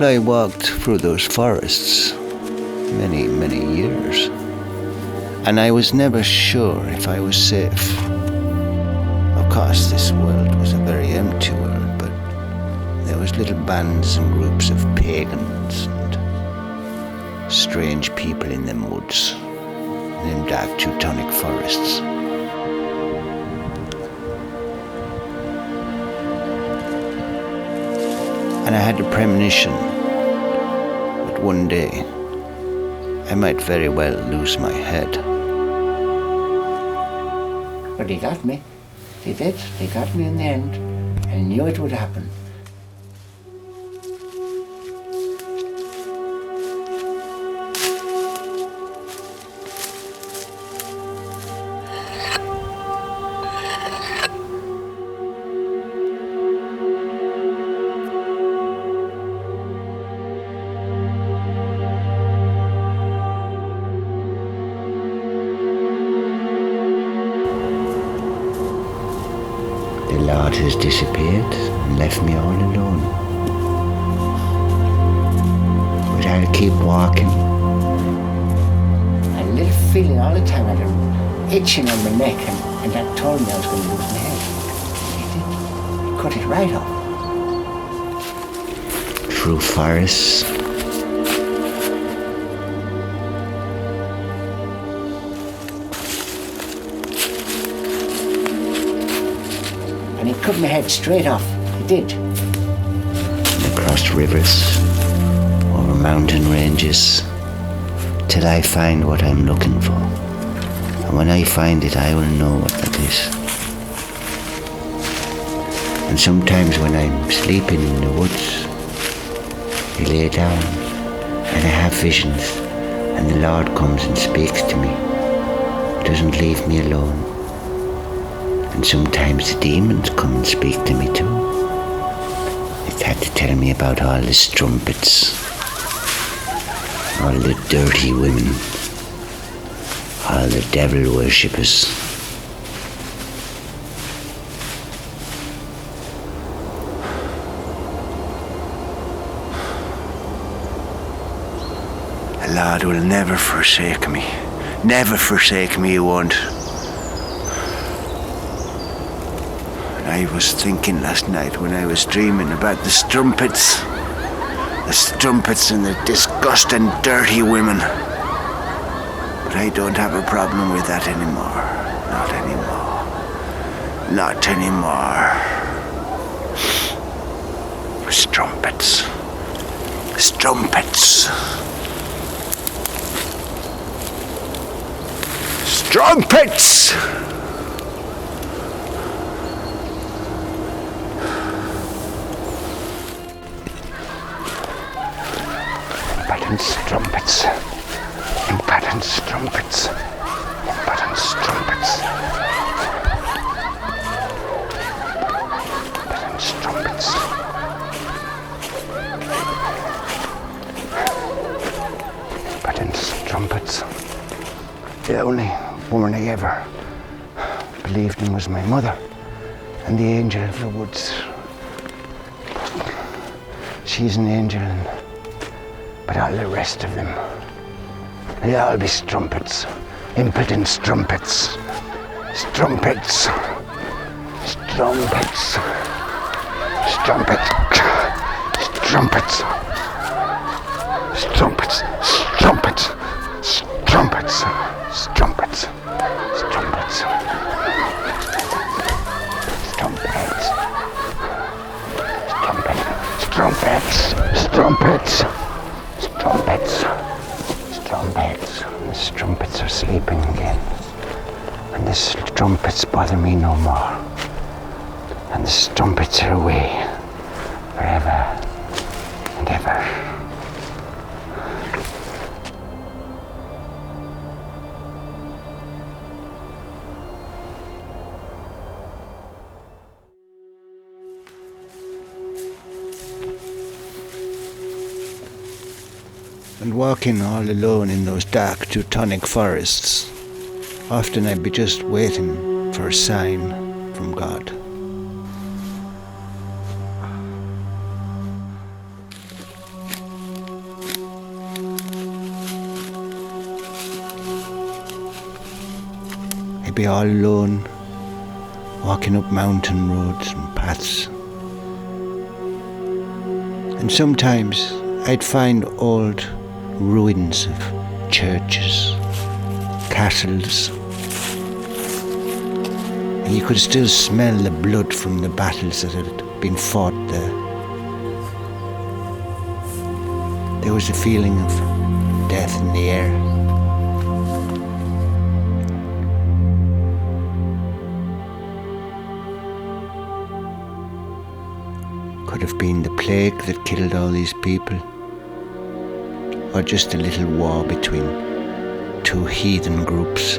But I walked through those forests many, many years, and I was never sure if I was safe. Of course, this world was a very empty world, but there was little bands and groups of pagans and strange people in them woods, in them dark Teutonic forests. And I had a premonition that one day I might very well lose my head. But they got me. They did. They got me in the end. I knew it would happen. The Lord has disappeared and left me all alone. But I'll keep walking. I had a little feeling all the time, I had an itching on my neck, and that told me I was going to lose my head. It did. It cut it right off. Through forests, And it cut my head straight off. It did. across rivers, over mountain ranges, till I find what I'm looking for. And when I find it, I will know what that is. And sometimes when I'm sleeping in the woods, I lay down and I have visions, and the Lord comes and speaks to me. He doesn't leave me alone. And sometimes the demons come and speak to me too. They had to tell me about all the strumpets, all the dirty women, all the devil worshippers. The Lord will never forsake me. Never forsake me, He won't. I was thinking last night when I was dreaming about the strumpets and the disgusting, dirty women. But I don't have a problem with that anymore. Not anymore. Not anymore. Strumpets. Strumpets. Strumpets! Strumpets, important strumpets, important strumpets, important strumpets, important strumpets. The only woman I ever believed in was my mother and the angel of the woods. She's an angel, but all the rest of them, they'll all be strumpets, impotent strumpets, strumpets, strumpets, strumpets, strumpets, strumpets, strumpets, strumpets, strumpets, strumpets, strumpets, strumpets, strumpets. Strumpets, strumpets, the strumpets are sleeping again, and the strumpets bother me no more, and the strumpets are away forever and ever. And walking all alone in those dark Teutonic forests, often I'd be just waiting for a sign from God. I'd be all alone, walking up mountain roads and paths. And sometimes I'd find old ruins of churches, castles, and you could still smell the blood from the battles that had been fought there. There was a feeling of death in the air. Could have been the plague that killed all these people, or just a little war between two heathen groups,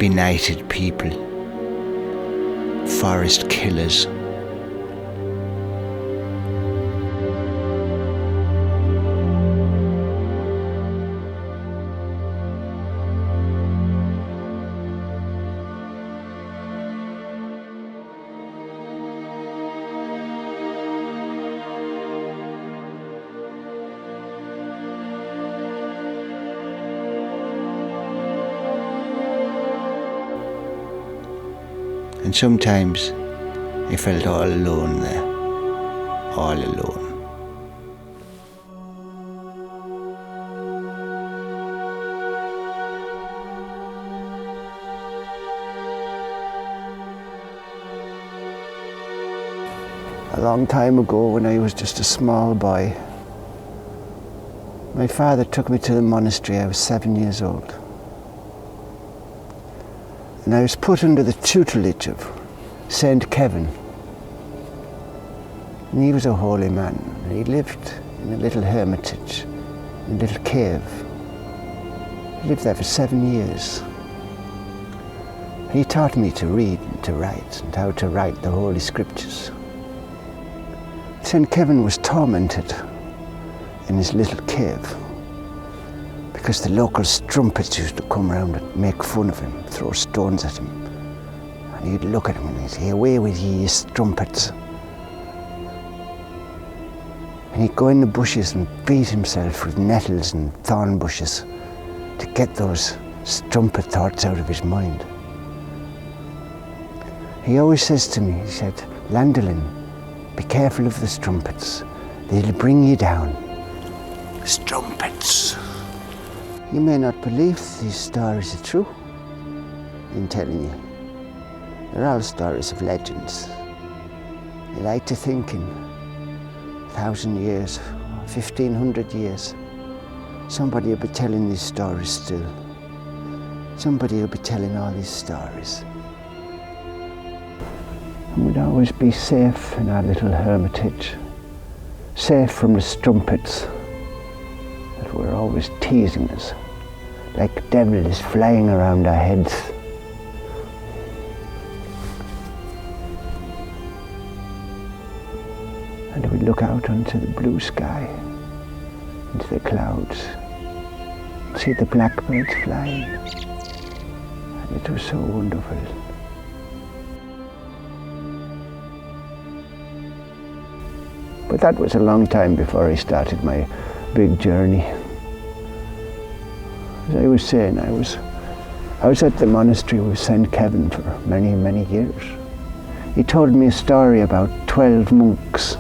benighted people, forest killers. And sometimes I felt all alone there, all alone. A long time ago, when I was just a small boy, my father took me to the monastery. I was 7 years old. And I was put under the tutelage of Saint Kevin. And he was a holy man. He lived in a little hermitage, in a little cave. He lived there for 7 years. He taught me to read and to write, and how to write the Holy Scriptures. Saint Kevin was tormented in his little cave because the local strumpets used to come round and make fun of him, throw stones at him. And he'd look at him and he'd say, "Away with ye, ye strumpets." And he'd go in the bushes and beat himself with nettles and thorn bushes to get those strumpet thoughts out of his mind. He always says to me, he said, "Landelin, be careful of the strumpets. They'll bring you down." Strumpets. You may not believe these stories are true, I'm telling you. They're all stories of legends. You like to think in 1,000 years, 1,500 years, somebody will be telling these stories still. Somebody will be telling all these stories. And we'd always be safe in our little hermitage, safe from the strumpets that were always teasing us, like devils flying around our heads. And we'd look out onto the blue sky, into the clouds, and see the blackbirds flying. And it was so wonderful. But that was a long time before I started my big journey. As I was saying, I was at the monastery with St. Kevin for many, many years. He told me a story about 12 monks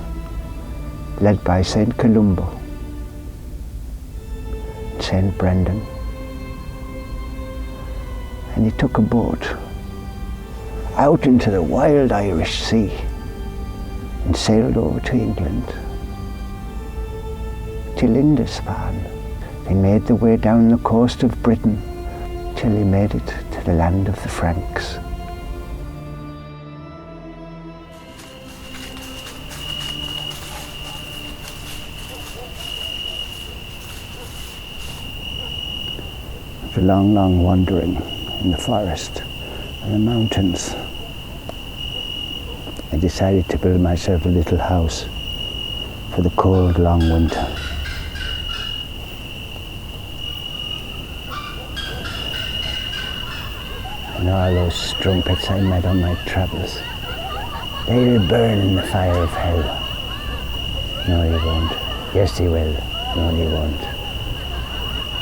led by St. Columbo, St. Brendan. And he took a boat out into the wild Irish Sea and sailed over to England, to Lindisfarne. They made their way down the coast of Britain till they made it to the land of the Franks. After long, long wandering in the forest and the mountains, I decided to build myself a little house for the cold, long winter. And all those strumpets I met on my travels, they'll burn in the fire of hell. No, they won't. Yes, they will. No, they won't.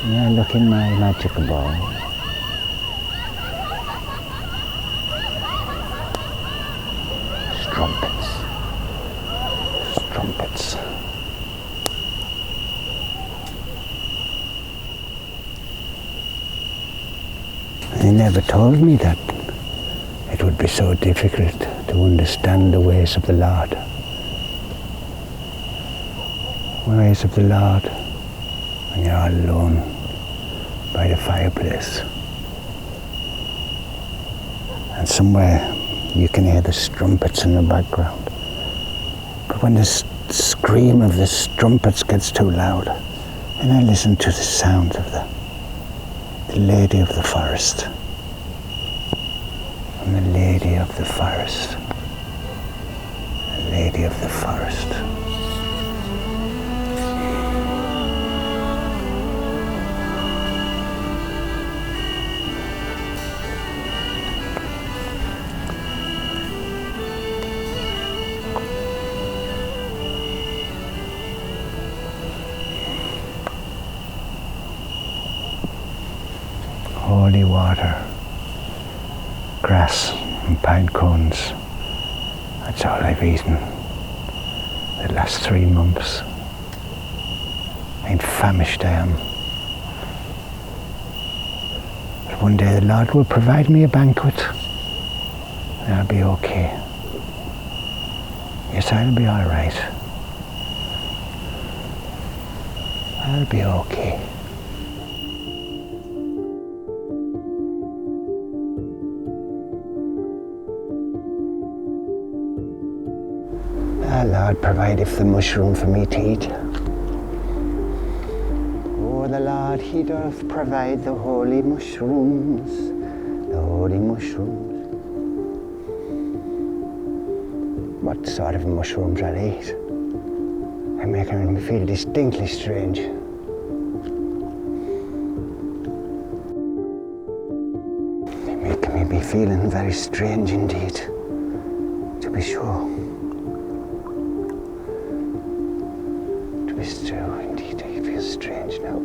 And I look in my magic ball, strumpets. Strumpets. He never told me that it would be so difficult to understand the ways of the Lord. The ways of the Lord when you're all alone by the fireplace. And somewhere you can hear the strumpets in the background. But when the scream of the strumpets gets too loud, then I listen to the sound of the Lady of the Forest. And the Lady of the Forest. The Lady of the Forest. Holy water, grass and pine cones. That's all I've eaten the last 3 months. I'm famished, I am. But one day the Lord will provide me a banquet and I'll be okay. Yes, I'll be all right. I'll be okay. Lord, provideth the mushroom for me to eat. Oh, the Lord, He doth provide the holy mushrooms, the holy mushrooms. What sort of mushrooms are these? They're making me feel distinctly strange. They're making me be feeling very strange indeed, to be sure. It's true, indeed, I feel strange now.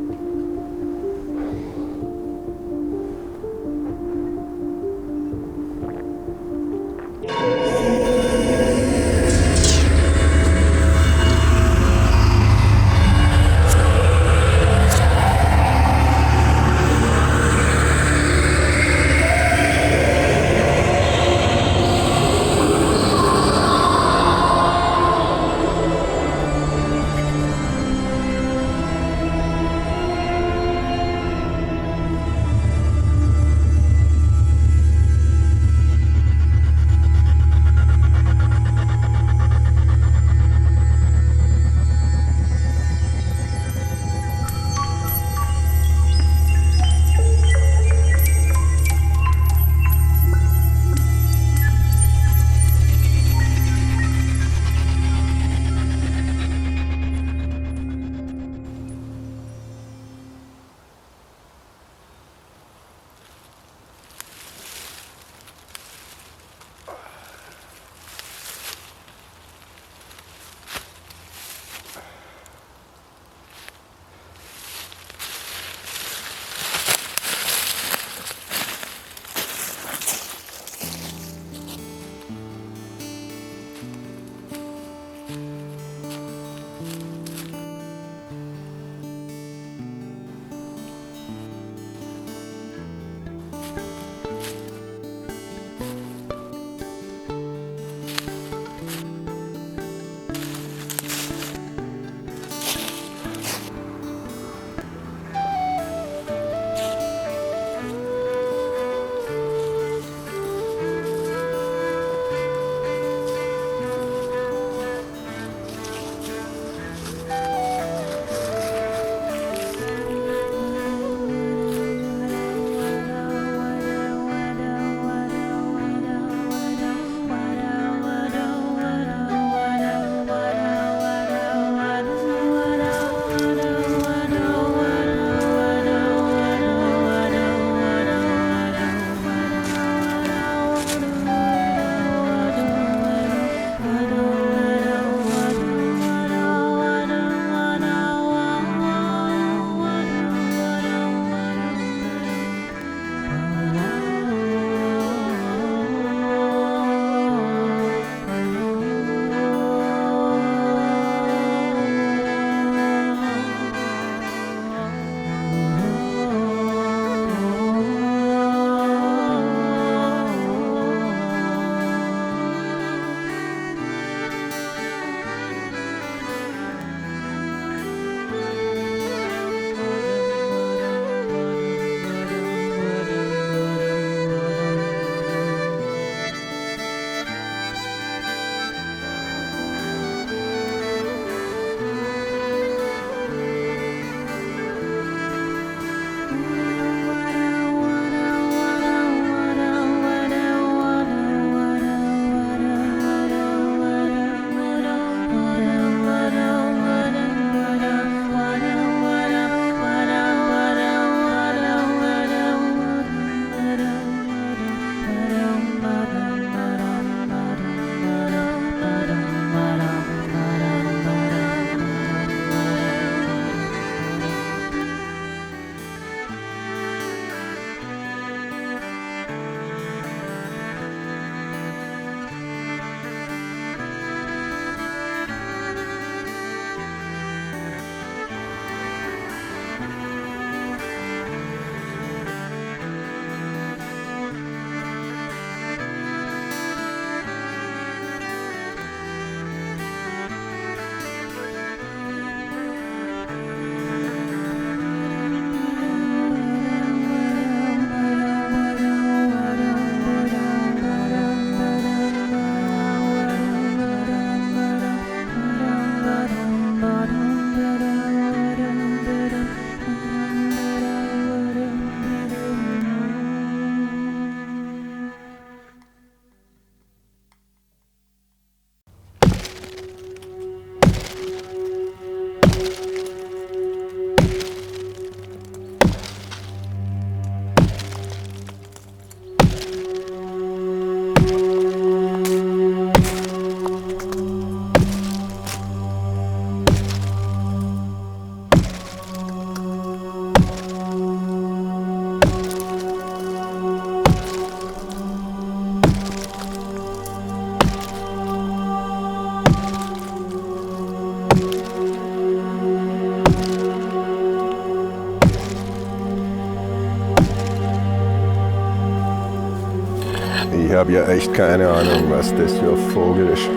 Ich habe ja echt keine Ahnung, was das für ein Vogel ist.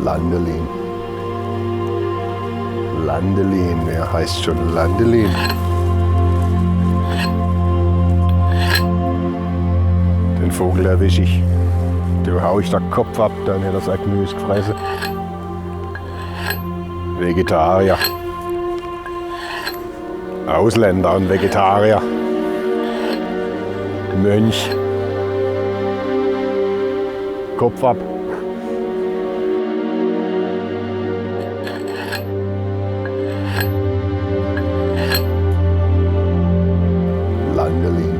Landelin. Landelin, wer heißt schon Landelin? Den Vogel erwische ich. Du hau ich den Kopf ab, dann hätte er sein Gemüse gefressen. Vegetarier. Ausländer und Vegetarier. Mönch. Kopf ab. Landelin.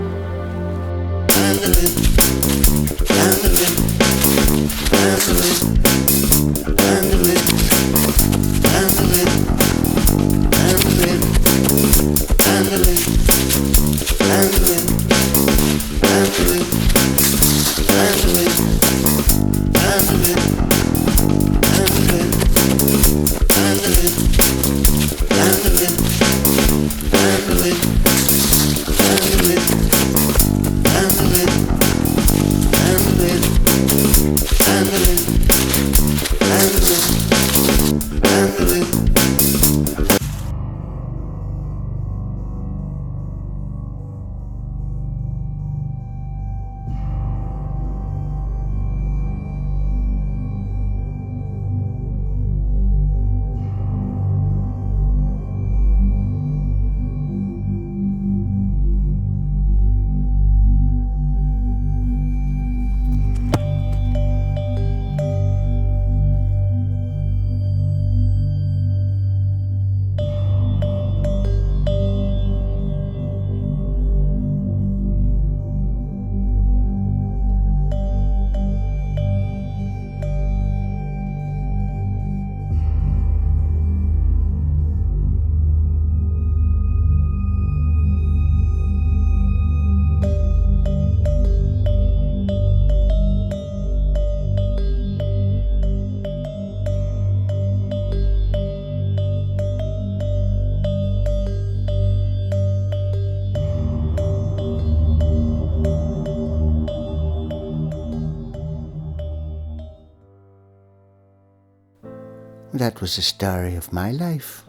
That was the story of my life.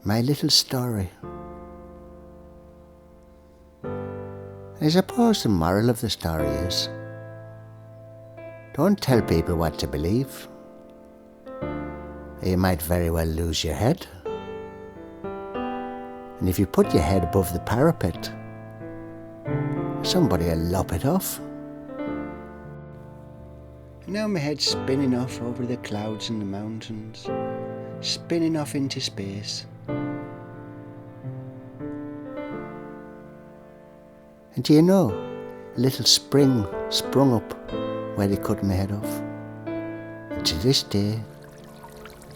My little story. I suppose the moral of the story is, don't tell people what to believe. You might very well lose your head. And if you put your head above the parapet, somebody will lop it off. Now my head's spinning off over the clouds and the mountains, spinning off into space. And do you know, a little spring sprung up where they cut my head off. And to this day,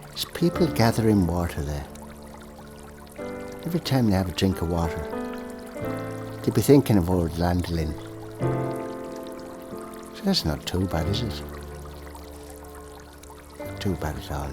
there's people gathering water there. Every time they have a drink of water, they'll be thinking of old Landelin. So that's not too bad, is it? Too bad at all.